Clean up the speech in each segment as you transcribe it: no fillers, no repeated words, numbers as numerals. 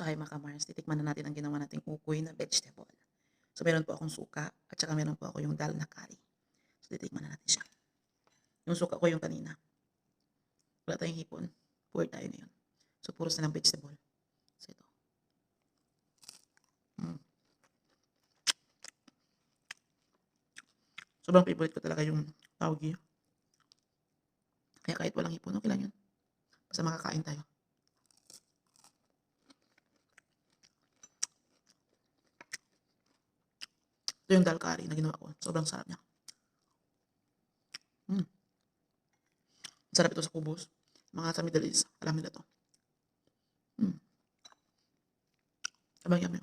So, hi mga ka-Mars, titikman na natin ang ginawa nating ukoy na vegetable. So, meron po akong suka at saka meron po ako yung dal na curry. So, titikman na natin siya. Yung suka ko yung kanina. Wala tayong hipon. Poor tayo ngayon. So, puros na lang vegetable. So, ito. Sobrang favorite ko talaga yung taugi. Kaya kahit walang hipon, okay lang yun. Basta makakain tayo. Ito yung dal curry na ginawa ko. Sobrang sarap niya. Sarap ito sa kubos. Mga sa Middle East. Alam nila to. Sabang yummy.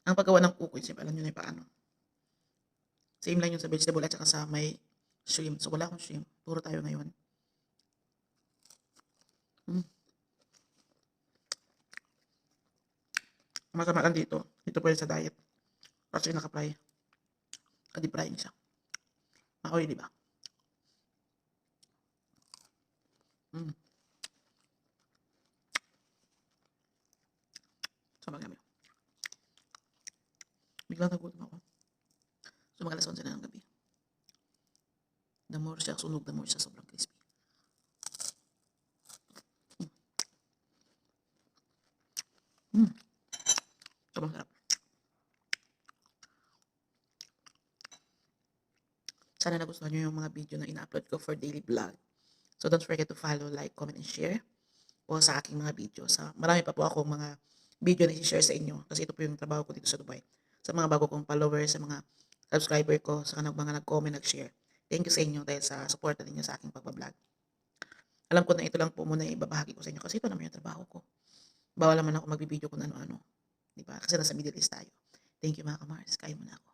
Ang paggawa ng ukoy, alam nyo na yung paano. Same lang yun sa vegetable at saka sa may shrimp. So, wala akong shrimp. Puro tayo ngayon. Masama lang dito. Dito pwede sa diet. Kasi naka-fry. Ka-deep-frying siya. Makoy, di ba? Sabang yummy. Biglang nagutom ako. So, mag-alas 11 na ng gabi. The more siya sunog, the more siya sobrang crispy. Sobrang sarap. Sana nagustuhan nyo yung mga video na ina-upload ko for daily vlog. So, don't forget to follow, like, comment, and share po sa aking mga video. Marami pa po akong mga video na i-share sa inyo kasi ito po yung trabaho ko dito sa Dubai. Sa mga bago kong followers, sa mga subscriber ko, sa mga nag-comment, nag-share. Thank you sa inyo dahil sa support ninyo sa aking pagbablog. Alam ko na ito lang po muna ibabahagi ko sa inyo kasi ito naman yung trabaho ko. Bawal naman ako magbibideo kung ano-ano. Diba? Kasi nasa Middle East tayo. Thank you mga ka-Mars. Kain muna ako.